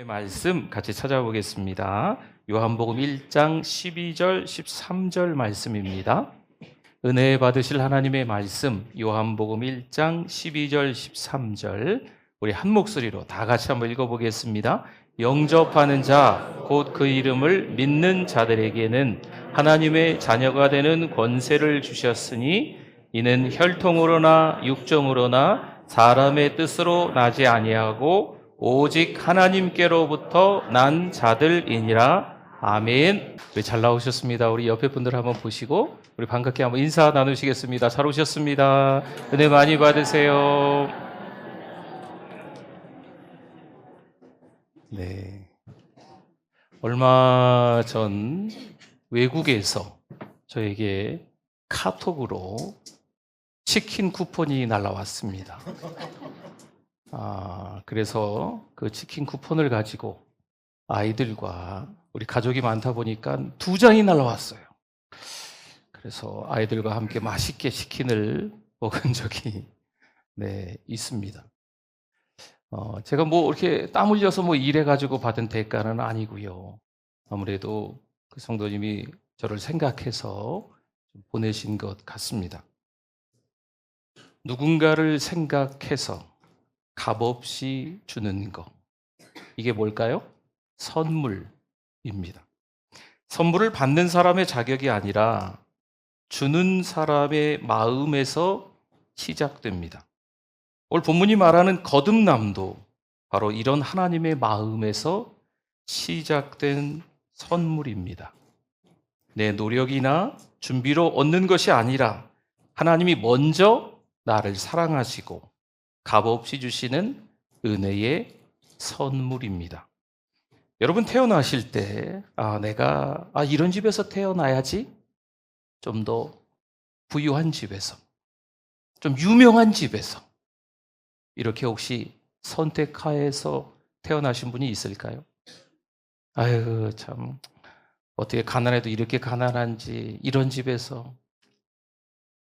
말씀 같이 찾아보겠습니다. 요한복음 1장 12절 13절 말씀입니다. 은혜 받으실 하나님의 말씀 요한복음 1장 12절 13절 우리 한 목소리로 다 같이 한번 읽어보겠습니다. 영접하는 자 곧 그 이름을 믿는 자들에게는 하나님의 자녀가 되는 권세를 주셨으니 이는 혈통으로나 육정으로나 사람의 뜻으로 나지 아니하고 오직 하나님께로부터 난 자들이니라. 아멘. 잘 나오셨습니다. 우리 옆에 분들 한번 보시고 우리 반갑게 한번 인사 나누시겠습니다. 잘 오셨습니다. 은혜 많이 받으세요. 네. 얼마 전 외국에서 저에게 카톡으로 치킨 쿠폰이 날라왔습니다. 그래서 그 치킨 쿠폰을 가지고 아이들과 우리 가족이 많다 보니까 2장이 날라왔어요. 그래서 아이들과 함께 맛있게 치킨을 먹은 적이 있습니다. 제가 이렇게 땀 흘려서 일해가지고 받은 대가는 아니고요. 아무래도 그 성도님이 저를 생각해서 보내신 것 같습니다. 누군가를 생각해서 값없이 주는 것. 이게 뭘까요? 선물입니다. 선물을 받는 사람의 자격이 아니라 주는 사람의 마음에서 시작됩니다. 오늘 본문이 말하는 거듭남도 바로 이런 하나님의 마음에서 시작된 선물입니다. 내 노력이나 준비로 얻는 것이 아니라 하나님이 먼저 나를 사랑하시고 값없이 주시는 은혜의 선물입니다. 여러분 태어나실 때 내가 이런 집에서 태어나야지, 좀 더 부유한 집에서, 좀 유명한 집에서, 이렇게 혹시 선택하여서 태어나신 분이 있을까요? 아유 참 어떻게 가난해도 이렇게 가난한지, 이런 집에서,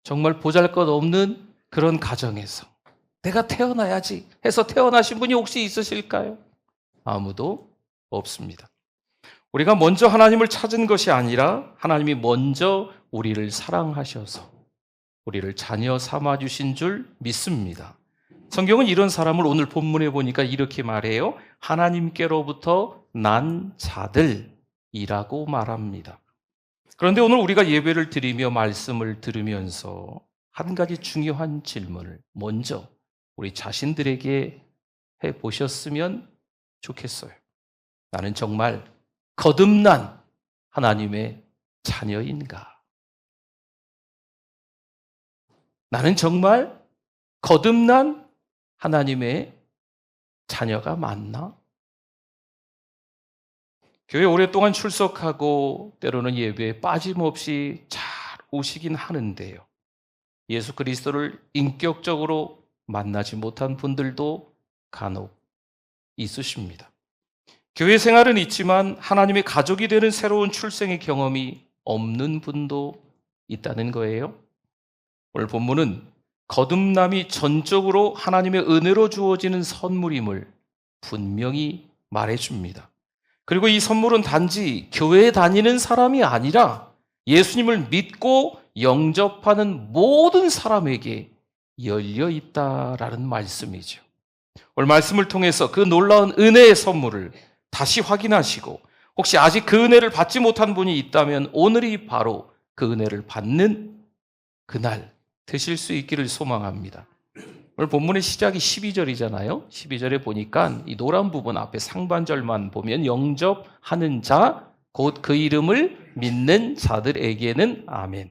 정말 보잘것없는 그런 가정에서 내가 태어나야지 해서 태어나신 분이 혹시 있으실까요? 아무도 없습니다. 우리가 먼저 하나님을 찾은 것이 아니라 하나님이 먼저 우리를 사랑하셔서 우리를 자녀 삼아주신 줄 믿습니다. 성경은 이런 사람을 오늘 본문에 보니까 이렇게 말해요. 하나님께로부터 난 자들이라고 말합니다. 그런데 오늘 우리가 예배를 드리며 말씀을 들으면서 한 가지 중요한 질문을 먼저 우리 자신들에게 해보셨으면 좋겠어요. 나는 정말 거듭난 하나님의 자녀인가? 나는 정말 거듭난 하나님의 자녀가 맞나? 교회 오랫동안 출석하고 때로는 예배에 빠짐없이 잘 오시긴 하는데요. 예수 그리스도를 인격적으로 만나지 못한 분들도 간혹 있으십니다. 교회 생활은 있지만 하나님의 가족이 되는 새로운 출생의 경험이 없는 분도 있다는 거예요. 오늘 본문은 거듭남이 전적으로 하나님의 은혜로 주어지는 선물임을 분명히 말해줍니다. 그리고 이 선물은 단지 교회에 다니는 사람이 아니라 예수님을 믿고 영접하는 모든 사람에게 열려 있다라는 말씀이죠. 오늘 말씀을 통해서 그 놀라운 은혜의 선물을 다시 확인하시고, 혹시 아직 그 은혜를 받지 못한 분이 있다면 오늘이 바로 그 은혜를 받는 그날 되실 수 있기를 소망합니다. 오늘 본문의 시작이 12절이잖아요. 12절에 보니까 이 노란 부분 앞에 상반절만 보면 영접하는 자 곧 그 이름을 믿는 자들에게는 아멘.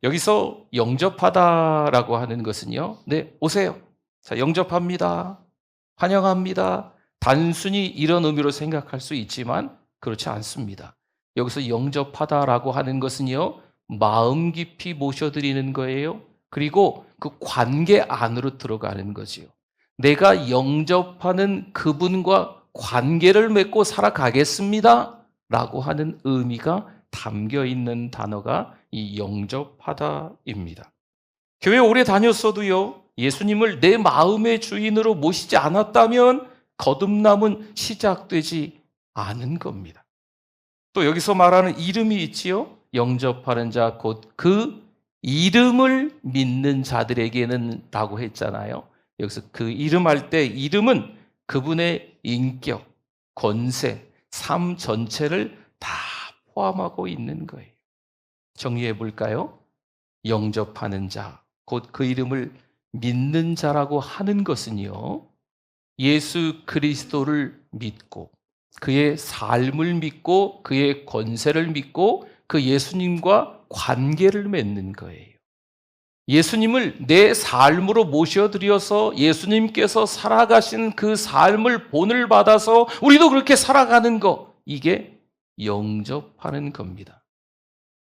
여기서 영접하다라고 하는 것은요, 오세요. 자, 영접합니다. 환영합니다. 단순히 이런 의미로 생각할 수 있지만 그렇지 않습니다. 여기서 영접하다라고 하는 것은요, 마음 깊이 모셔드리는 거예요. 그리고 그 관계 안으로 들어가는 거지요. 내가 영접하는 그분과 관계를 맺고 살아가겠습니다 라고 하는 의미가 담겨 있는 단어가 이 영접하다입니다. 교회 오래 다녔어도요, 예수님을 내 마음의 주인으로 모시지 않았다면 거듭남은 시작되지 않은 겁니다. 또 여기서 말하는 이름이 있지요. 영접하는 자 곧 그 이름을 믿는 자들에게는 라고 했잖아요. 여기서 그 이름 할 때 이름은 그분의 인격, 권세, 삶 전체를 다 포함하고 있는 거예요. 정리해 볼까요? 영접하는 자, 곧 그 이름을 믿는 자라고 하는 것은요, 예수 그리스도를 믿고 그의 삶을 믿고 그의 권세를 믿고 그 예수님과 관계를 맺는 거예요. 예수님을 내 삶으로 모셔드려서 예수님께서 살아가신 그 삶을 본을 받아서 우리도 그렇게 살아가는 거, 이게 영접하는 겁니다.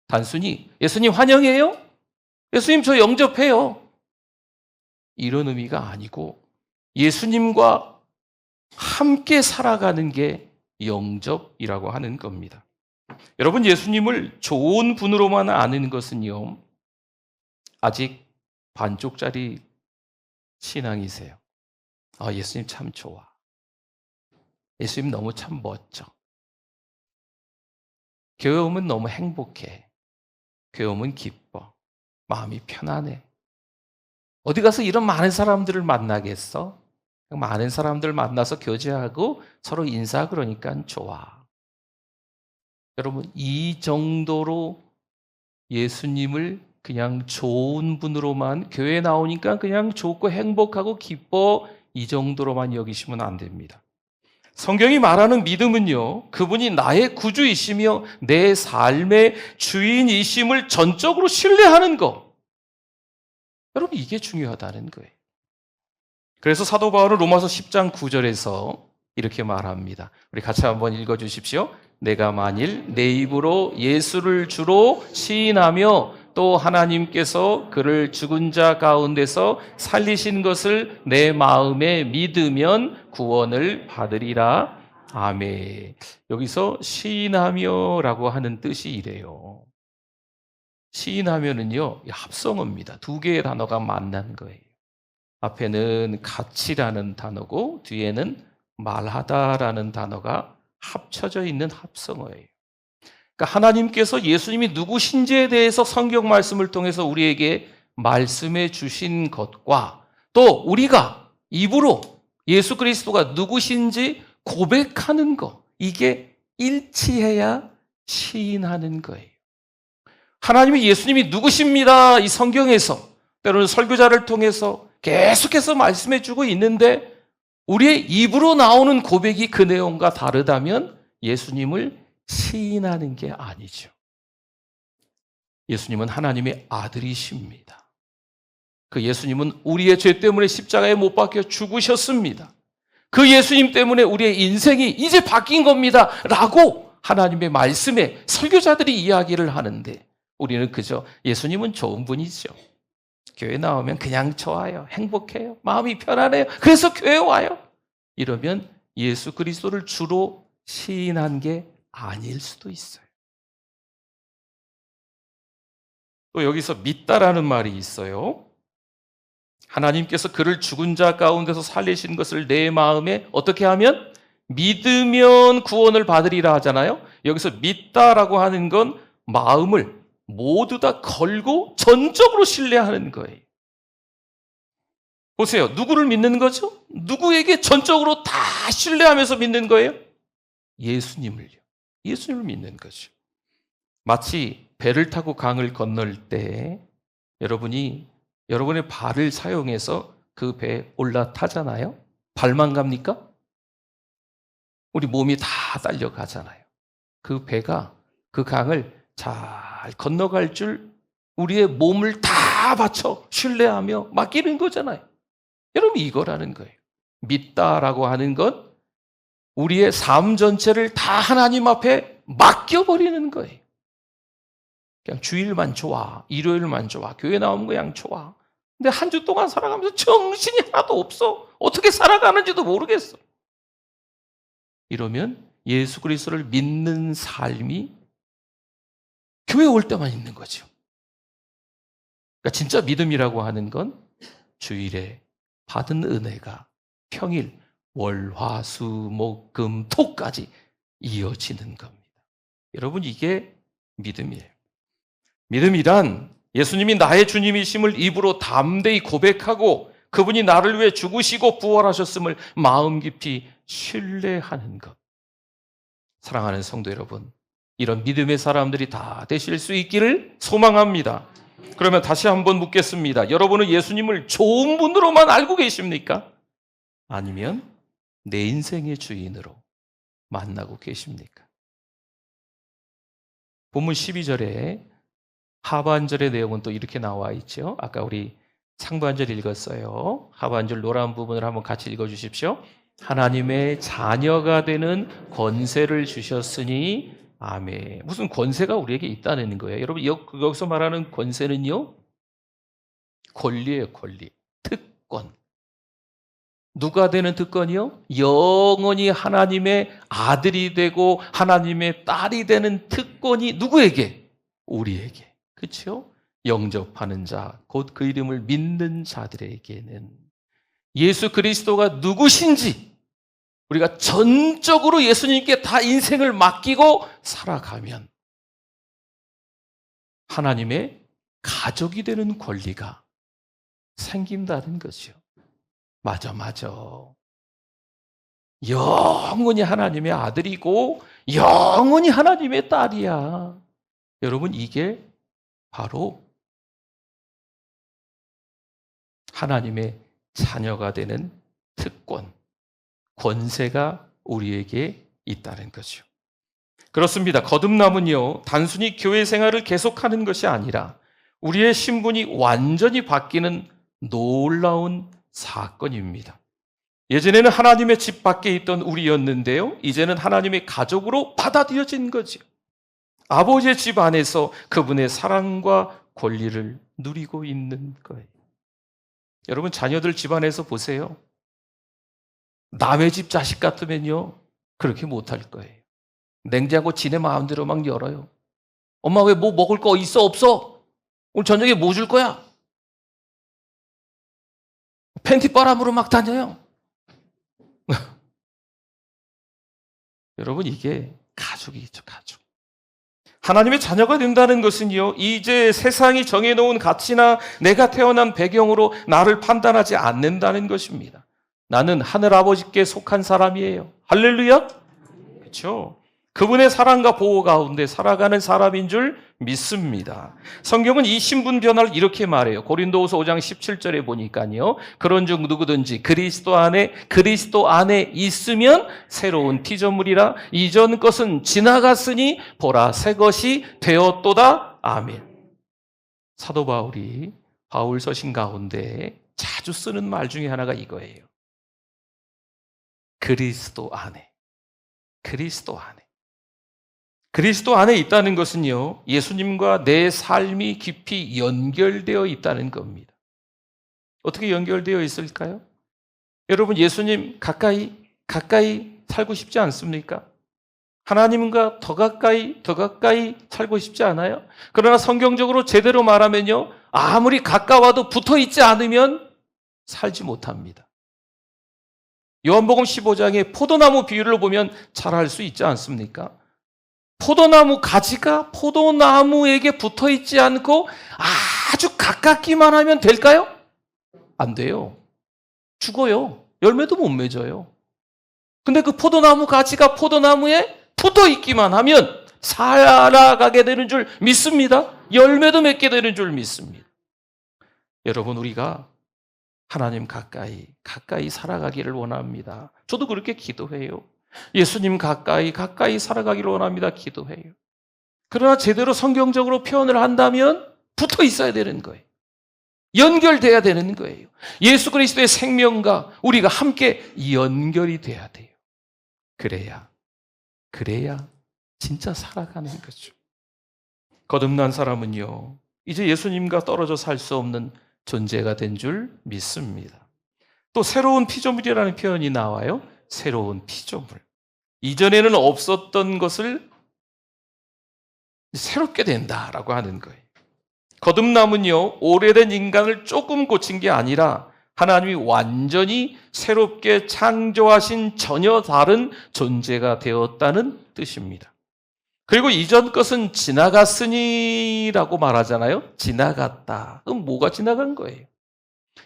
단순히 예수님 환영해요? 예수님 저 영접해요. 이런 의미가 아니고 예수님과 함께 살아가는 게 영접이라고 하는 겁니다. 여러분, 예수님을 좋은 분으로만 아는 것은요, 아직 반쪽짜리 신앙이세요. 예수님 참 좋아. 예수님 너무 참 멋져. 교회 오면 너무 행복해. 교회 오면 기뻐. 마음이 편안해. 어디 가서 이런 많은 사람들을 만나겠어? 많은 사람들 만나서 교제하고 서로 인사 그러니까 좋아. 여러분, 이 정도로 예수님을 그냥 좋은 분으로만, 교회에 나오니까 그냥 좋고 행복하고 기뻐, 이 정도로만 여기시면 안 됩니다. 성경이 말하는 믿음은요, 그분이 나의 구주이시며 내 삶의 주인이심을 전적으로 신뢰하는 것. 여러분, 이게 중요하다는 거예요. 그래서 사도 바울은 로마서 10장 9절에서 이렇게 말합니다. 우리 같이 한번 읽어주십시오. 내가 만일 내 입으로 예수를 주로 시인하며 또 하나님께서 그를 죽은 자 가운데서 살리신 것을 내 마음에 믿으면 구원을 받으리라. 아멘. 여기서 시인하며라고 하는 뜻이 이래요. 시인하면은요, 합성어입니다. 두 개의 단어가 만난 거예요. 앞에는 가치라는 단어고 뒤에는 말하다라는 단어가 합쳐져 있는 합성어예요. 그러니까 하나님께서 예수님이 누구신지에 대해서 성경 말씀을 통해서 우리에게 말씀해 주신 것과 또 우리가 입으로 예수 그리스도가 누구신지 고백하는 것, 이게 일치해야 시인하는 거예요. 하나님이 예수님이 누구십니다, 이 성경에서 때로는 설교자를 통해서 계속해서 말씀해 주고 있는데 우리의 입으로 나오는 고백이 그 내용과 다르다면 예수님을 시인하는 게 아니죠. 예수님은 하나님의 아들이십니다. 그 예수님은 우리의 죄 때문에 십자가에 못 박혀 죽으셨습니다. 그 예수님 때문에 우리의 인생이 이제 바뀐 겁니다 라고 하나님의 말씀에 설교자들이 이야기를 하는데 우리는 그저 예수님은 좋은 분이죠. 교회 나오면 그냥 좋아요. 행복해요. 마음이 편안해요. 그래서 교회 와요. 이러면 예수 그리스도를 주로 시인한 게 아닐 수도 있어요. 또 여기서 믿다라는 말이 있어요. 하나님께서 그를 죽은 자 가운데서 살리신 것을 내 마음에 어떻게 하면? 믿으면 구원을 받으리라 하잖아요. 여기서 믿다라고 하는 건 마음을 모두 다 걸고 전적으로 신뢰하는 거예요. 보세요. 누구를 믿는 거죠? 누구에게 전적으로 다 신뢰하면서 믿는 거예요? 예수님을요. 예수님을 믿는 거죠. 마치 배를 타고 강을 건널 때 여러분이 여러분의 발을 사용해서 그 배에 올라타잖아요. 발만 갑니까? 우리 몸이 다 딸려가잖아요. 그 배가 그 강을 잘 건너갈 줄 우리의 몸을 다 바쳐 신뢰하며 맡기는 거잖아요. 여러분, 이거라는 거예요. 믿다라고 하는 건 우리의 삶 전체를 다 하나님 앞에 맡겨버리는 거예요. 그냥 주일만 좋아, 일요일만 좋아, 교회 나오는 거 그냥 좋아. 근데 한 주 동안 살아가면서 정신이 하나도 없어. 어떻게 살아가는지도 모르겠어. 이러면 예수 그리스도를 믿는 삶이 교회 올 때만 있는 거죠. 그러니까 진짜 믿음이라고 하는 건 주일에 받은 은혜가 평일 월, 화, 수, 목, 금, 토까지 이어지는 겁니다. 여러분, 이게 믿음이에요. 믿음이란 예수님이 나의 주님이심을 입으로 담대히 고백하고 그분이 나를 위해 죽으시고 부활하셨음을 마음 깊이 신뢰하는 것. 사랑하는 성도 여러분, 이런 믿음의 사람들이 다 되실 수 있기를 소망합니다. 그러면 다시 한번 묻겠습니다. 여러분은 예수님을 좋은 분으로만 알고 계십니까? 아니면 내 인생의 주인으로 만나고 계십니까? 본문 12절에 하반절의 내용은 또 이렇게 나와 있죠. 아까 우리 상반절 읽었어요. 하반절 노란 부분을 한번 같이 읽어주십시오. 하나님의 자녀가 되는 권세를 주셨으니 아멘. 무슨 권세가 우리에게 있다는 거예요. 여러분, 여기서 말하는 권세는요, 권리예요, 권리. 특권. 누가 되는 특권이요? 영원히 하나님의 아들이 되고 하나님의 딸이 되는 특권이 누구에게? 우리에게. 그렇죠? 영접하는 자, 곧 그 이름을 믿는 자들에게는 예수 그리스도가 누구신지 우리가 전적으로 예수님께 다 인생을 맡기고 살아가면 하나님의 가족이 되는 권리가 생긴다는 거죠. 맞아. 영원히 하나님의 아들이고 영원히 하나님의 딸이야. 여러분, 이게 바로 하나님의 자녀가 되는 특권, 권세가 우리에게 있다는 거죠. 그렇습니다. 거듭남은요, 단순히 교회 생활을 계속하는 것이 아니라 우리의 신분이 완전히 바뀌는 놀라운 사건입니다. 예전에는 하나님의 집 밖에 있던 우리였는데요, 이제는 하나님의 가족으로 받아들여진 거죠. 아버지의 집 안에서 그분의 사랑과 권리를 누리고 있는 거예요. 여러분, 자녀들 집안에서 보세요. 남의 집 자식 같으면요, 그렇게 못할 거예요. 냉장고 지네 마음대로 막 열어요. 엄마, 왜 뭐 먹을 거 있어? 없어? 오늘 저녁에 뭐 줄 거야? 팬티 바람으로 막 다녀요. 여러분, 이게 가족이죠, 가족. 하나님의 자녀가 된다는 것은요, 이제 세상이 정해놓은 가치나 내가 태어난 배경으로 나를 판단하지 않는다는 것입니다. 나는 하늘아버지께 속한 사람이에요. 할렐루야? 그렇죠? 그분의 사랑과 보호 가운데 살아가는 사람인 줄 믿습니다. 성경은 이 신분 변화를 이렇게 말해요. 고린도후서 5장 17절에 보니까요, 그런즉 누구든지 그리스도 안에 있으면 새로운 피조물이라 이전 것은 지나갔으니 보라 새 것이 되었도다. 아멘. 사도 바울이 바울 서신 가운데 자주 쓰는 말 중에 하나가 이거예요. 그리스도 안에. 그리스도 안에 있다는 것은요, 예수님과 내 삶이 깊이 연결되어 있다는 겁니다. 어떻게 연결되어 있을까요? 여러분, 예수님 가까이 살고 싶지 않습니까? 하나님과 더 가까이 살고 싶지 않아요? 그러나 성경적으로 제대로 말하면요, 아무리 가까워도 붙어 있지 않으면 살지 못합니다. 요한복음 15장의 포도나무 비유를 보면 잘 알 수 있지 않습니까? 포도나무 가지가 포도나무에게 붙어 있지 않고 아주 가깝기만 하면 될까요? 안 돼요. 죽어요. 열매도 못 맺어요. 근데 그 포도나무 가지가 포도나무에 붙어 있기만 하면 살아가게 되는 줄 믿습니다. 열매도 맺게 되는 줄 믿습니다. 여러분, 우리가 하나님 가까이 살아가기를 원합니다. 저도 그렇게 기도해요. 예수님 가까이 살아가기를 원합니다. 기도해요. 그러나 제대로 성경적으로 표현을 한다면 붙어 있어야 되는 거예요. 연결돼야 되는 거예요. 예수 그리스도의 생명과 우리가 함께 연결이 돼야 돼요. 그래야 진짜 살아가는 거죠. 거듭난 사람은요, 이제 예수님과 떨어져 살 수 없는 존재가 된 줄 믿습니다. 또 새로운 피조물이라는 표현이 나와요. 새로운 피조물. 이전에는 없었던 것을 새롭게 된다라고 하는 거예요. 거듭남은요, 오래된 인간을 조금 고친 게 아니라 하나님이 완전히 새롭게 창조하신 전혀 다른 존재가 되었다는 뜻입니다. 그리고 이전 것은 지나갔으니라고 말하잖아요. 지나갔다. 그럼 뭐가 지나간 거예요?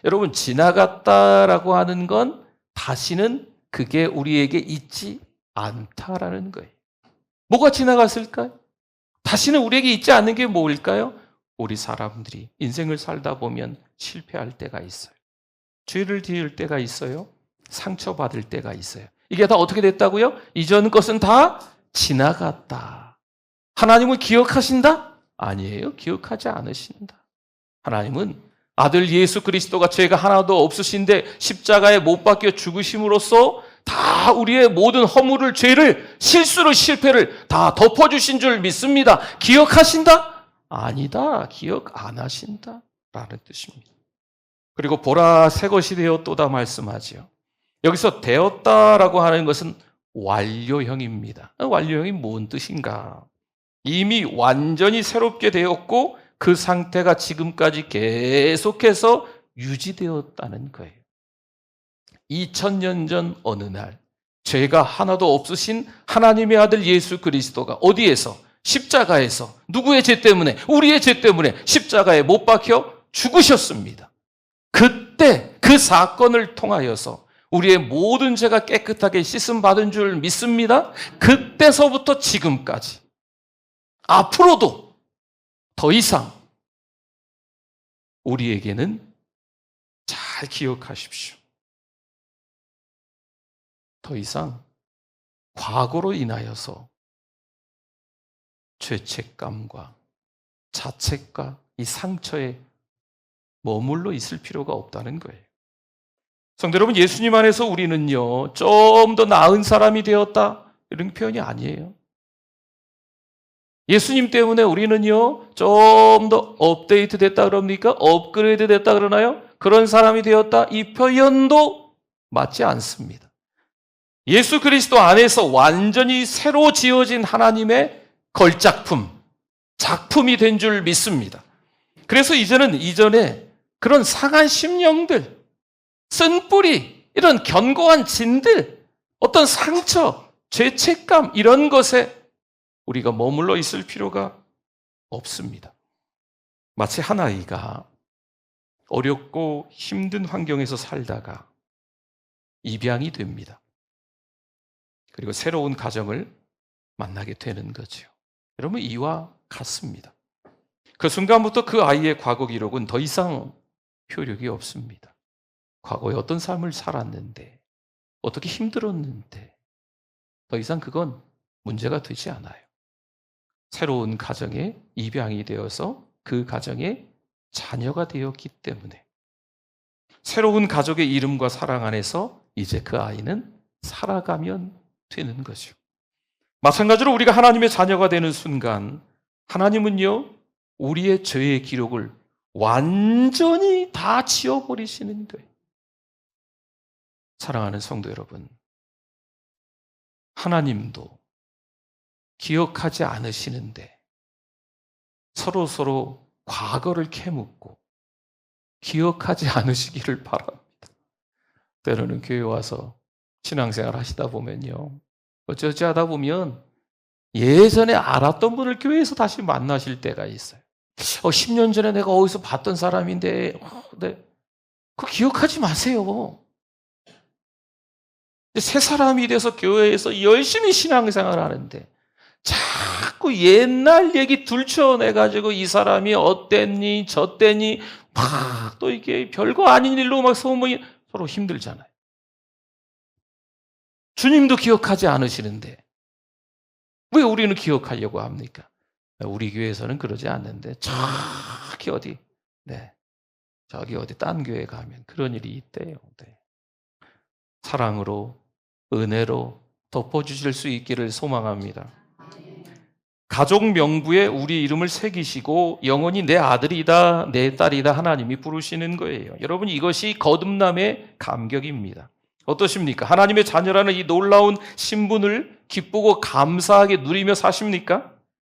여러분, 지나갔다라고 하는 건 다시는 그게 우리에게 있지 않다라는 거예요. 뭐가 지나갔을까요? 다시는 우리에게 있지 않는 게 뭘까요? 우리 사람들이 인생을 살다 보면 실패할 때가 있어요. 죄를 지을 때가 있어요. 상처받을 때가 있어요. 이게 다 어떻게 됐다고요? 이전 것은 다 지나갔다. 하나님은 기억하신다? 아니에요. 기억하지 않으신다. 하나님은 아들 예수 그리스도가 죄가 하나도 없으신데 십자가에 못 박혀 죽으심으로써 다 우리의 모든 허물을, 죄를, 실수를, 실패를 다 덮어주신 줄 믿습니다. 기억하신다? 아니다. 기억 안 하신다. 라는 뜻입니다. 그리고 보라 새 것이 되었도다 말씀하지요. 여기서 되었다라고 하는 것은 완료형입니다. 완료형이 뭔 뜻인가? 이미 완전히 새롭게 되었고 그 상태가 지금까지 계속해서 유지되었다는 거예요. 2000년 전 어느 날 죄가 하나도 없으신 하나님의 아들 예수 그리스도가 어디에서? 십자가에서 누구의 죄 때문에? 우리의 죄 때문에 십자가에 못 박혀 죽으셨습니다. 그때 그 사건을 통하여서 우리의 모든 죄가 깨끗하게 씻음받은 줄 믿습니다. 그때서부터 지금까지 앞으로도 더 이상 우리에게는 잘 기억하십시오. 더 이상 과거로 인하여서 죄책감과 자책과 이 상처에 머물러 있을 필요가 없다는 거예요. 성도 여러분, 예수님 안에서 우리는요, 좀 더 나은 사람이 되었다, 이런 표현이 아니에요. 예수님 때문에 우리는요, 좀 더 업데이트 됐다 그럽니까? 업그레이드 됐다 그러나요? 그런 사람이 되었다, 이 표현도 맞지 않습니다. 예수 그리스도 안에서 완전히 새로 지어진 하나님의 걸작품, 작품이 된 줄 믿습니다. 그래서 이제는 이전에 그런 상한 심령들, 쓴뿌리, 이런 견고한 진들, 어떤 상처, 죄책감, 이런 것에 우리가 머물러 있을 필요가 없습니다. 마치 한 아이가 어렵고 힘든 환경에서 살다가 입양이 됩니다. 그리고 새로운 가정을 만나게 되는 거죠. 여러분, 이와 같습니다. 그 순간부터 그 아이의 과거 기록은 더 이상 효력이 없습니다. 과거에 어떤 삶을 살았는데, 어떻게 힘들었는데, 더 이상 그건 문제가 되지 않아요. 새로운 가정에 입양이 되어서 그 가정의 자녀가 되었기 때문에 새로운 가족의 이름과 사랑 안에서 이제 그 아이는 살아가면 되는 거죠. 마찬가지로 우리가 하나님의 자녀가 되는 순간 하나님은요, 우리의 죄의 기록을 완전히 다 지워버리시는 거예요. 사랑하는 성도 여러분, 하나님도 기억하지 않으시는데 서로 과거를 캐묻고 기억하지 않으시기를 바랍니다. 때로는 교회 와서 신앙생활 하시다 보면요, 어쩌지 하다 보면 예전에 알았던 분을 교회에서 다시 만나실 때가 있어요. 10년 전에 내가 어디서 봤던 사람인데, 그거 기억하지 마세요. 새 사람이 돼서 교회에서 열심히 신앙생활 하는데 자꾸 옛날 얘기 들춰내가지고 이 사람이 어땠니 저땠니 막 또 이게 별거 아닌 일로 막 소문이, 서로 힘들잖아요. 주님도 기억하지 않으시는데 왜 우리는 기억하려고 합니까? 우리 교회에서는 그러지 않는데 저기 어디, 저기 어디 딴 교회 가면 그런 일이 있대요. 사랑으로, 은혜로 덮어주실 수 있기를 소망합니다. 가족 명부에 우리 이름을 새기시고 영원히 내 아들이다, 내 딸이다 하나님이 부르시는 거예요. 여러분, 이것이 거듭남의 감격입니다. 어떠십니까? 하나님의 자녀라는 이 놀라운 신분을 기쁘고 감사하게 누리며 사십니까?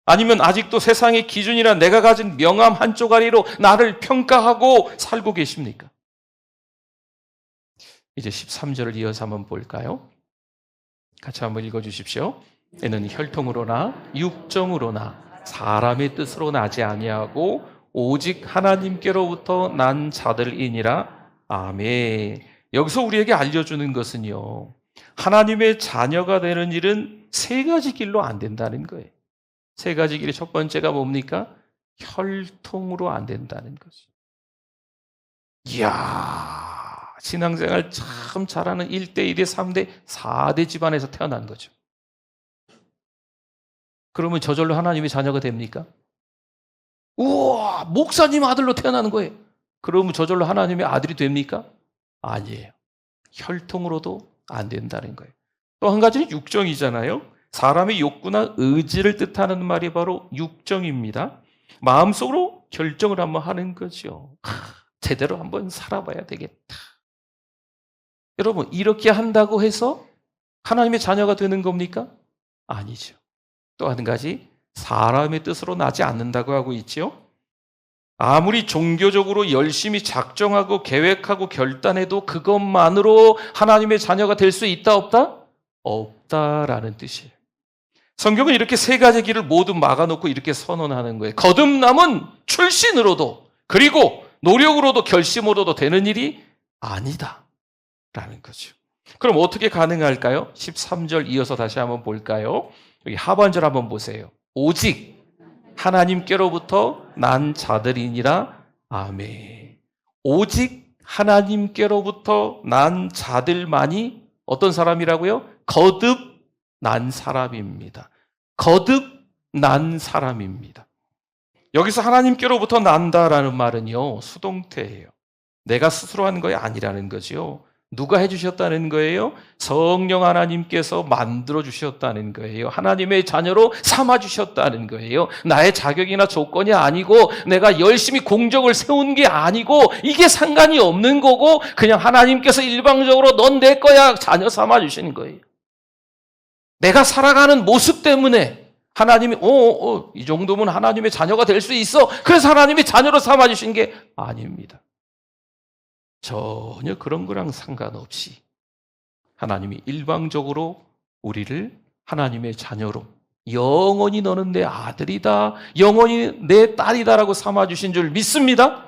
아니면 아직도 세상의 기준이나 내가 가진 명함 한 쪼가리로 나를 평가하고 살고 계십니까? 이제 13절을 이어서 한번 볼까요? 같이 한번 읽어주십시오. 이는 혈통으로나 육정으로나 사람의 뜻으로 나지 아니하고 오직 하나님께로부터 난 자들이니라. 아멘. 여기서 우리에게 알려주는 것은요, 하나님의 자녀가 되는 일은 세 가지 길로 안 된다는 거예요. 세 가지 길의 첫 번째가 뭡니까? 혈통으로 안 된다는 거죠. 이야, 신앙생활 참 잘하는 1대, 2대, 3대, 4대 집안에서 태어난 거죠. 그러면 저절로 하나님의 자녀가 됩니까? 우와, 목사님 아들로 태어나는 거예요. 그러면 저절로 하나님의 아들이 됩니까? 아니에요. 혈통으로도 안 된다는 거예요. 또 한 가지는 육정이잖아요. 사람의 욕구나 의지를 뜻하는 말이 바로 육정입니다. 마음속으로 결정을 한번 하는 거죠. 제대로 한번 살아봐야 되겠다. 여러분, 이렇게 한다고 해서 하나님의 자녀가 되는 겁니까? 아니죠. 또 한 가지, 사람의 뜻으로 나지 않는다고 하고 있지요. 아무리 종교적으로 열심히 작정하고 계획하고 결단해도 그것만으로 하나님의 자녀가 될 수 있다 없다? 없다라는 뜻이에요. 성경은 이렇게 세 가지 길을 모두 막아놓고 이렇게 선언하는 거예요. 거듭남은 출신으로도 그리고 노력으로도 결심으로도 되는 일이 아니다 라는 거죠. 그럼 어떻게 가능할까요? 13절 이어서 다시 한번 볼까요? 여기 하반절 한번 보세요. 오직 하나님께로부터 난 자들이니라. 아멘. 오직 하나님께로부터 난 자들만이 어떤 사람이라고요? 거듭난 사람입니다. 거듭난 사람입니다. 여기서 하나님께로부터 난다라는 말은요, 수동태예요. 내가 스스로 한 것이 아니라는 거죠. 누가 해주셨다는 거예요? 성령 하나님께서 만들어주셨다는 거예요. 하나님의 자녀로 삼아주셨다는 거예요. 나의 자격이나 조건이 아니고 내가 열심히 공적을 세운 게 아니고 이게 상관이 없는 거고 그냥 하나님께서 일방적으로 넌 내 거야 자녀 삼아주신 거예요. 내가 살아가는 모습 때문에 하나님이 이 정도면 하나님의 자녀가 될 수 있어. 그래서 하나님의 자녀로 삼아주신 게 아닙니다. 전혀 그런 거랑 상관없이 하나님이 일방적으로 우리를 하나님의 자녀로 영원히 너는 내 아들이다, 영원히 내 딸이다라고 삼아주신 줄 믿습니다.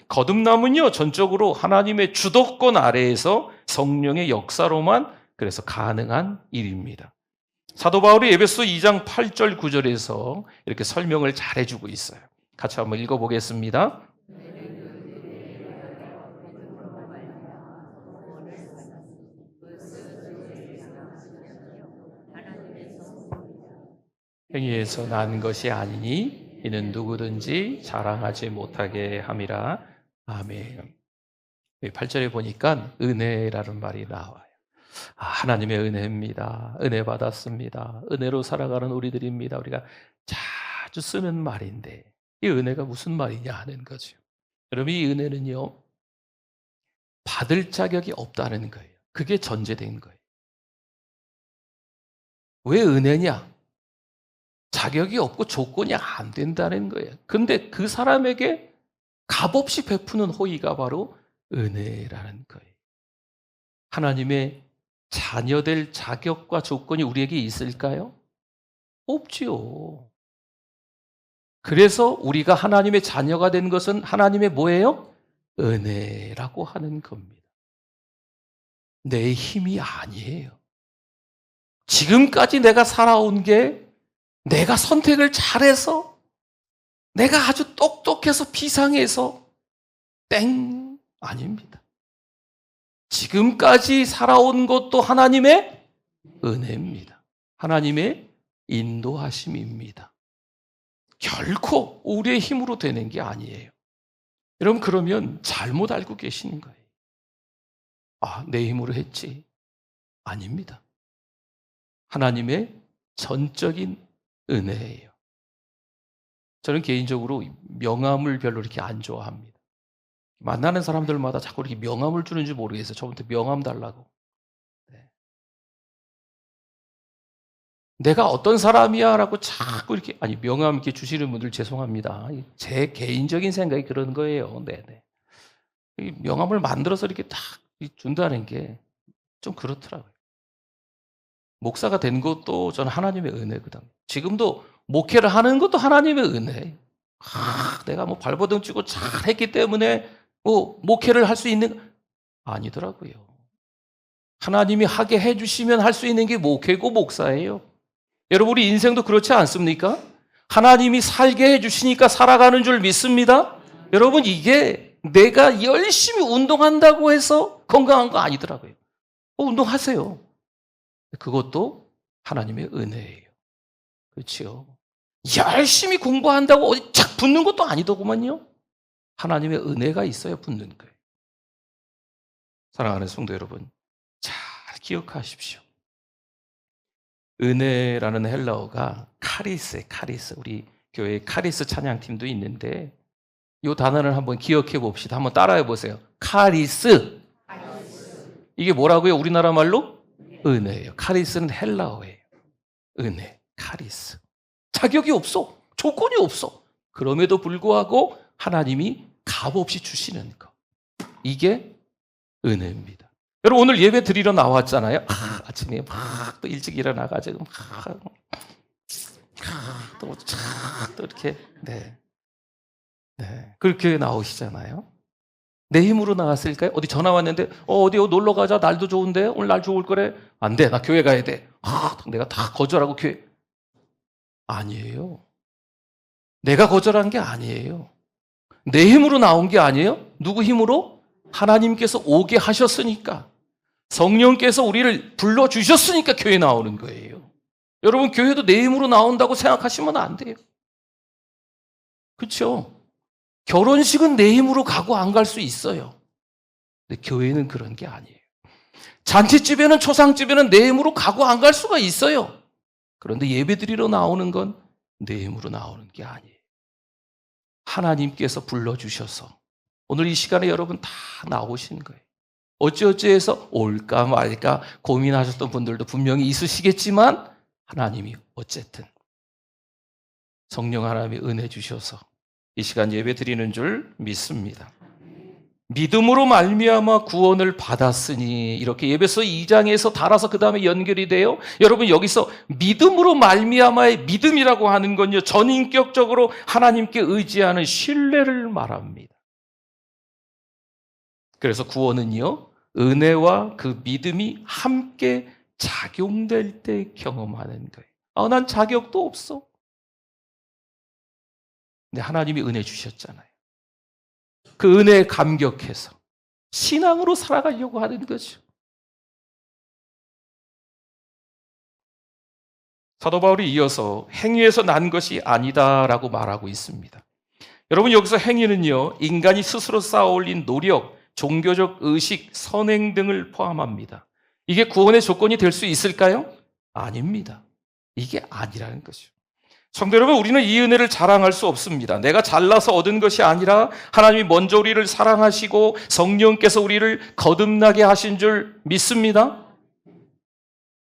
거듭남은요, 전적으로 하나님의 주도권 아래에서 성령의 역사로만 그래서 가능한 일입니다. 사도 바울이 에베소 2장 8절 9절에서 이렇게 설명을 잘 해주고 있어요. 같이 한번 읽어보겠습니다. 행위에서 난 것이 아니니 이는 누구든지 자랑하지 못하게 함이라. 아멘. 8절에 보니까 은혜라는 말이 나와요. 하나님의 은혜입니다. 은혜 받았습니다. 은혜로 살아가는 우리들입니다. 우리가 자주 쓰는 말인데 이 은혜가 무슨 말이냐 하는 거죠. 여러분, 이 은혜는요, 받을 자격이 없다는 거예요. 그게 전제된 거예요. 왜 은혜냐? 자격이 없고 조건이 안 된다는 거예요. 근데 그 사람에게 값없이 베푸는 호의가 바로 은혜라는 거예요. 하나님의 자녀될 자격과 조건이 우리에게 있을까요? 없지요. 그래서 우리가 하나님의 자녀가 된 것은 하나님의 뭐예요? 은혜라고 하는 겁니다. 내 힘이 아니에요. 지금까지 내가 살아온 게 내가 선택을 잘해서, 내가 아주 똑똑해서 비상해서 땡 아닙니다. 지금까지 살아온 것도 하나님의 은혜입니다. 하나님의 인도하심입니다. 결코 우리의 힘으로 되는 게 아니에요. 여러분, 그러면 잘못 알고 계시는 거예요. 내 힘으로 했지. 아닙니다. 하나님의 전적인 은혜예요. 저는 개인적으로 명함을 별로 이렇게 안 좋아합니다. 만나는 사람들마다 자꾸 이렇게 명함을 주는지 모르겠어요. 저한테 명함 달라고. 네. 내가 어떤 사람이야 라고 자꾸 이렇게, 명함 이렇게 주시는 분들 죄송합니다. 제 개인적인 생각이 그런 거예요. 네네. 명함을 만들어서 이렇게 딱 준다는 게 좀 그렇더라고요. 목사가 된 것도 저는 하나님의 은혜거든요. 지금도 목회를 하는 것도 하나님의 은혜예요. 내가 뭐 발버둥 치고 잘했기 때문에 뭐 목회를 할 수 있는 아니더라고요. 하나님이 하게 해주시면 할 수 있는 게 목회고 목사예요. 여러분 우리 인생도 그렇지 않습니까? 하나님이 살게 해주시니까 살아가는 줄 믿습니다. 여러분 이게 내가 열심히 운동한다고 해서 건강한 거 아니더라고요. 운동하세요. 그것도 하나님의 은혜예요. 그렇죠? 열심히 공부한다고 어디 착 붙는 것도 아니더구만요. 하나님의 은혜가 있어야 붙는 거예요. 사랑하는 성도 여러분, 잘 기억하십시오. 은혜라는 헬라어가 카리스예요. 카리스. 우리 교회에 카리스 찬양팀도 있는데 이 단어를 한번 기억해 봅시다. 한번 따라해 보세요. 카리스. 이게 뭐라고요? 우리나라 말로? 은혜예요. 카리스는 헬라어예요. 은혜, 카리스. 자격이 없어. 조건이 없어. 그럼에도 불구하고 하나님이 값없이 주시는 것. 이게 은혜입니다. 여러분 오늘 예배 드리러 나왔잖아요. 아침에 막 또 일찍 일어나가지고 또 이렇게 네 그렇게 나오시잖아요. 내 힘으로 나왔을까요? 어디 전화 왔는데 어디 놀러 가자. 날도 좋은데 오늘 날 좋을 거래. 안 돼. 나 교회 가야 돼. 내가 다 거절하고 교회 아니에요. 내가 거절한 게 아니에요. 내 힘으로 나온 게 아니에요. 누구 힘으로? 하나님께서 오게 하셨으니까. 성령께서 우리를 불러주셨으니까 교회 나오는 거예요. 여러분 교회도 내 힘으로 나온다고 생각하시면 안 돼요. 그렇죠? 결혼식은 내 힘으로 가고 안 갈 수 있어요. 근데 교회는 그런 게 아니에요. 잔치집에는 초상집에는 내 힘으로 가고 안 갈 수가 있어요. 그런데 예배드리러 나오는 건 내 힘으로 나오는 게 아니에요. 하나님께서 불러주셔서 오늘 이 시간에 여러분 다 나오신 거예요. 어찌어찌해서 올까 말까 고민하셨던 분들도 분명히 있으시겠지만 하나님이 어쨌든 성령 하나님이 은혜 주셔서 이 시간 예배 드리는 줄 믿습니다. 믿음으로 말미암아 구원을 받았으니 이렇게 예배서 2장에서 달아서 그 다음에 연결이 돼요. 여러분 여기서 믿음으로 말미암아의 믿음이라고 하는 건요 전인격적으로 하나님께 의지하는 신뢰를 말합니다. 그래서 구원은요 은혜와 그 믿음이 함께 작용될 때 경험하는 거예요. 난 자격도 없어. 근데 하나님이 은혜 주셨잖아요. 그 은혜에 감격해서 신앙으로 살아가려고 하는 거죠. 사도 바울이 이어서 행위에서 난 것이 아니다라고 말하고 있습니다. 여러분 여기서 행위는요 인간이 스스로 쌓아올린 노력, 종교적 의식, 선행 등을 포함합니다. 이게 구원의 조건이 될 수 있을까요? 아닙니다. 이게 아니라는 거죠. 성도 여러분, 우리는 이 은혜를 자랑할 수 없습니다. 내가 잘나서 얻은 것이 아니라 하나님이 먼저 우리를 사랑하시고 성령께서 우리를 거듭나게 하신 줄 믿습니다.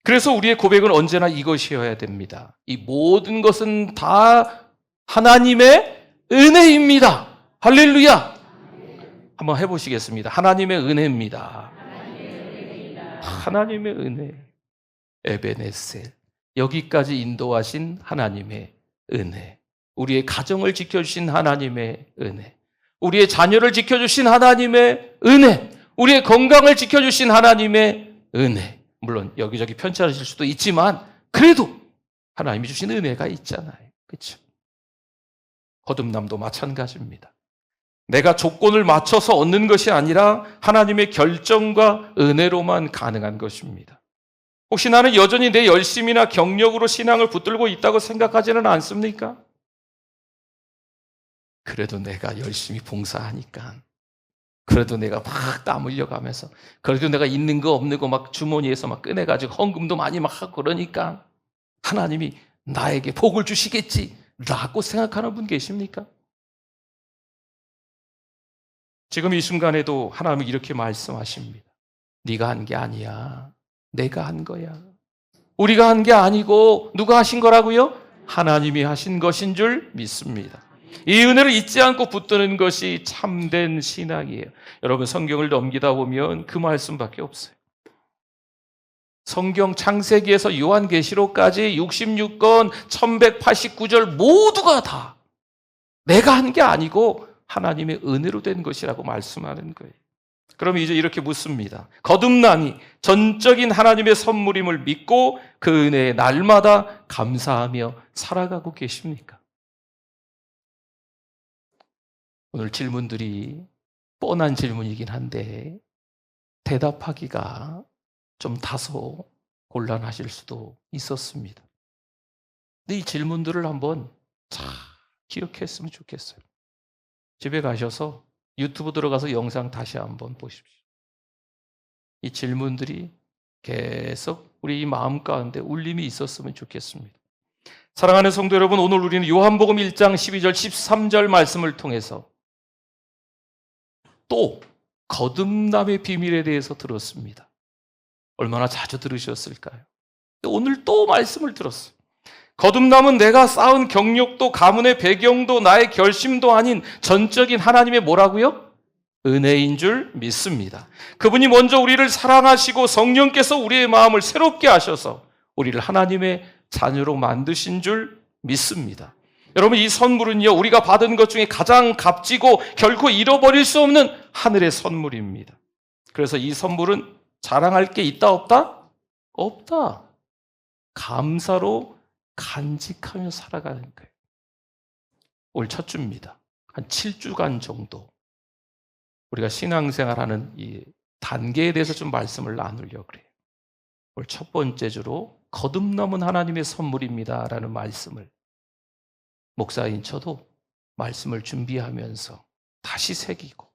그래서 우리의 고백은 언제나 이것이어야 됩니다. 이 모든 것은 다 하나님의 은혜입니다. 할렐루야! 한번 해보시겠습니다. 하나님의 은혜입니다. 하나님의 은혜. 에베네셀. 여기까지 인도하신 하나님의 은혜. 우리의 가정을 지켜주신 하나님의 은혜. 우리의 자녀를 지켜주신 하나님의 은혜. 우리의 건강을 지켜주신 하나님의 은혜. 물론 여기저기 편차하실 수도 있지만 그래도 하나님이 주신 은혜가 있잖아요. 그렇죠? 거듭남도 마찬가지입니다. 내가 조건을 맞춰서 얻는 것이 아니라 하나님의 결정과 은혜로만 가능한 것입니다. 혹시 나는 여전히 내 열심이나 경력으로 신앙을 붙들고 있다고 생각하지는 않습니까? 그래도 내가 열심히 봉사하니까, 그래도 내가 막 땀 흘려가면서, 그래도 내가 있는 거 없는 거 막 주머니에서 막 꺼내가지고 헌금도 많이 막 하고 그러니까 하나님이 나에게 복을 주시겠지 라고 생각하는 분 계십니까? 지금 이 순간에도 하나님이 이렇게 말씀하십니다. 네가 한 게 아니야. 내가 한 거야. 우리가 한 게 아니고 누가 하신 거라고요? 하나님이 하신 것인 줄 믿습니다. 이 은혜를 잊지 않고 붙드는 것이 참된 신앙이에요. 여러분, 성경을 넘기다 보면 그 말씀밖에 없어요. 성경 창세기에서 요한계시록까지 66권 1189절 모두가 다 내가 한 게 아니고 하나님의 은혜로 된 것이라고 말씀하는 거예요. 그럼 이제 이렇게 묻습니다. 거듭남이 전적인 하나님의 선물임을 믿고 그 은혜에 날마다 감사하며 살아가고 계십니까? 오늘 질문들이 뻔한 질문이긴 한데 대답하기가 좀 다소 곤란하실 수도 있었습니다. 근데 이 질문들을 한번 잘 기억했으면 좋겠어요. 집에 가셔서 유튜브 들어가서 영상 다시 한번 보십시오. 이 질문들이 계속 우리 이 마음 가운데 울림이 있었으면 좋겠습니다. 사랑하는 성도 여러분, 오늘 우리는 요한복음 1장 12절 13절 말씀을 통해서 또 거듭남의 비밀에 대해서 들었습니다. 얼마나 자주 들으셨을까요? 오늘 또 말씀을 들었어요. 거듭남은 내가 쌓은 경력도 가문의 배경도 나의 결심도 아닌 전적인 하나님의 뭐라고요? 은혜인 줄 믿습니다. 그분이 먼저 우리를 사랑하시고 성령께서 우리의 마음을 새롭게 하셔서 우리를 하나님의 자녀로 만드신 줄 믿습니다. 여러분, 이 선물은요, 우리가 받은 것 중에 가장 값지고 결코 잃어버릴 수 없는 하늘의 선물입니다. 그래서 이 선물은 자랑할 게 있다 없다? 없다. 감사로 간직하며 살아가는 거예요. 올 첫 주입니다. 한 7주간 정도 우리가 신앙생활하는 이 단계에 대해서 좀 말씀을 나누려고 그래요. 올 첫 번째 주로 거듭남은 하나님의 선물입니다라는 말씀을 목사인 저도 말씀을 준비하면서 다시 새기고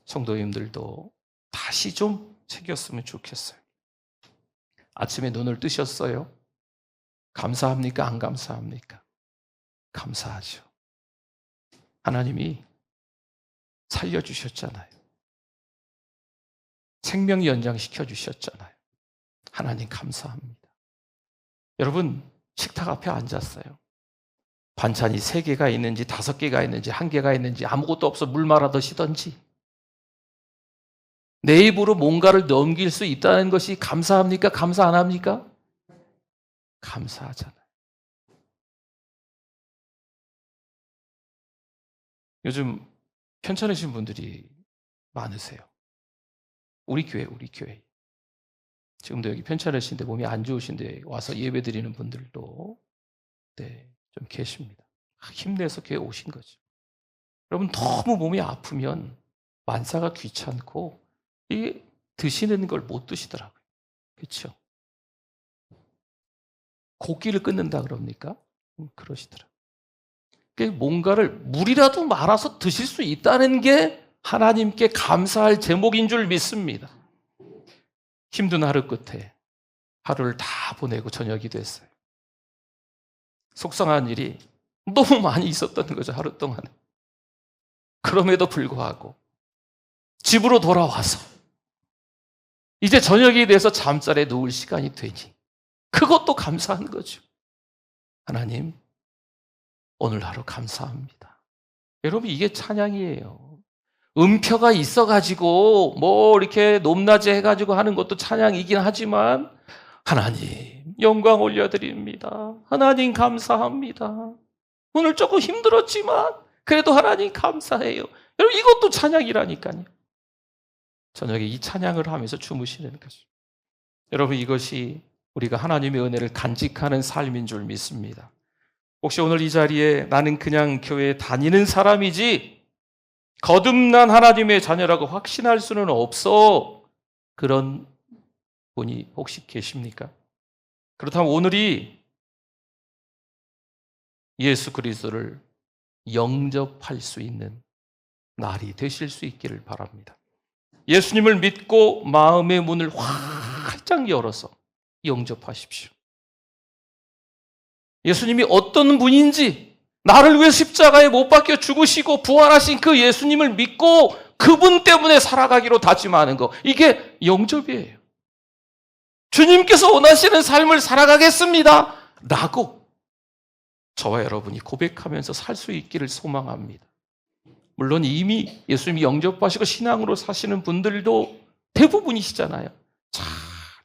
성도님들도 다시 좀 새겼으면 좋겠어요. 아침에 눈을 뜨셨어요? 감사합니까? 안 감사합니까? 감사하죠. 하나님이 살려주셨잖아요. 생명 연장시켜 주셨잖아요. 하나님 감사합니다. 여러분, 식탁 앞에 앉았어요. 반찬이 3개가 있는지 5개가 있는지 1개가 있는지 아무것도 없어 물 말아 드시던지 내 입으로 뭔가를 넘길 수 있다는 것이 감사합니까? 감사 안 합니까? 감사하잖아요. 요즘 편찮으신 분들이 많으세요. 우리 교회. 지금도 여기 편찮으신데 몸이 안 좋으신데 와서 예배 드리는 분들도 좀 계십니다. 힘내서 교회 오신 거죠. 여러분, 너무 몸이 아프면 만사가 귀찮고 이 드시는 걸 못 드시더라고요. 그렇죠? 고기를 끊는다 그럽니까? 그러시더라고요. 뭔가를 물이라도 말아서 드실 수 있다는 게 하나님께 감사할 제목인 줄 믿습니다. 힘든 하루 끝에 하루를 다 보내고 저녁이 됐어요. 속상한 일이 너무 많이 있었던 거죠, 하루 동안에. 그럼에도 불구하고 집으로 돌아와서 이제 저녁이 돼서 잠자리에 누울 시간이 되니 그것도 감사한 거죠. 하나님, 오늘 하루 감사합니다. 여러분, 이게 찬양이에요. 음표가 있어가지고 뭐 이렇게 높낮이 해가지고 하는 것도 찬양이긴 하지만 하나님 영광 올려드립니다. 하나님 감사합니다. 오늘 조금 힘들었지만 그래도 하나님 감사해요. 여러분, 이것도 찬양이라니까요. 저녁에 이 찬양을 하면서 주무시는 거죠. 여러분, 이것이 우리가 하나님의 은혜를 간직하는 삶인 줄 믿습니다. 혹시 오늘 이 자리에 나는 그냥 교회에 다니는 사람이지 거듭난 하나님의 자녀라고 확신할 수는 없어, 그런 분이 혹시 계십니까? 그렇다면 오늘이 예수 그리스도를 영접할 수 있는 날이 되실 수 있기를 바랍니다. 예수님을 믿고 마음의 문을 활짝 열어서 영접하십시오. 예수님이 어떤 분인지, 나를 위해 십자가에 못 박혀 죽으시고 부활하신 그 예수님을 믿고 그분 때문에 살아가기로 다짐하는 거, 이게 영접이에요. 주님께서 원하시는 삶을 살아가겠습니다 라고 저와 여러분이 고백하면서 살 수 있기를 소망합니다. 물론 이미 예수님이 영접하시고 신앙으로 사시는 분들도 대부분이시잖아요. 잘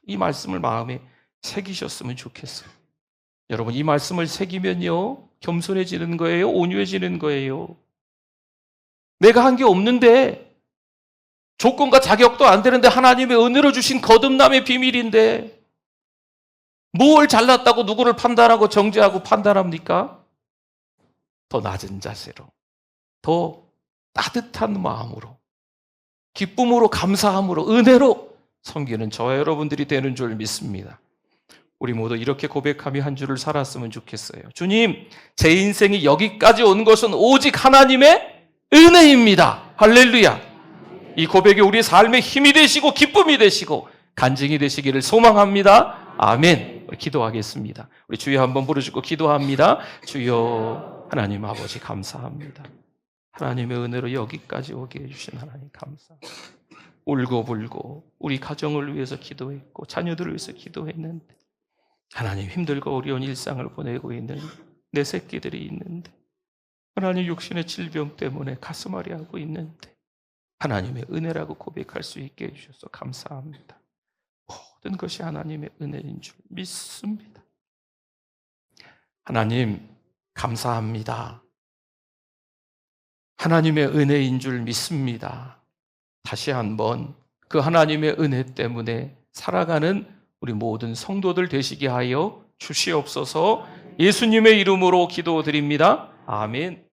이 말씀을 마음에 새기셨으면 좋겠어요. 여러분, 이 말씀을 새기면요, 겸손해지는 거예요? 온유해지는 거예요? 내가 한 게 없는데, 조건과 자격도 안 되는데 하나님의 은혜로 주신 거듭남의 비밀인데 뭘 잘났다고 누구를 판단하고 정죄하고 판단합니까? 더 낮은 자세로, 더 따뜻한 마음으로, 기쁨으로, 감사함으로, 은혜로 섬기는 저와 여러분들이 되는 줄 믿습니다. 우리 모두 이렇게 고백하며 한 주를 살았으면 좋겠어요. 주님, 제 인생이 여기까지 온 것은 오직 하나님의 은혜입니다. 할렐루야. 이 고백이 우리 삶의 힘이 되시고 기쁨이 되시고 간증이 되시기를 소망합니다. 아멘. 우리 기도하겠습니다. 우리 주여 한번 부르시고 기도합니다. 주여, 하나님 아버지 감사합니다. 하나님의 은혜로 여기까지 오게 해주신 하나님 감사합니다. 울고불고 우리 가정을 위해서 기도했고 자녀들을 위해서 기도했는데 하나님, 힘들고 어려운 일상을 보내고 있는 내 새끼들이 있는데 하나님, 육신의 질병 때문에 가슴앓이 하고 있는데 하나님의 은혜라고 고백할 수 있게 해주셔서 감사합니다. 모든 것이 하나님의 은혜인 줄 믿습니다. 하나님, 감사합니다. 하나님의 은혜인 줄 믿습니다. 다시 한번 그 하나님의 은혜 때문에 살아가는 우리 모든 성도들 되시게 하여 주시옵소서. 예수님의 이름으로 기도드립니다. 아멘.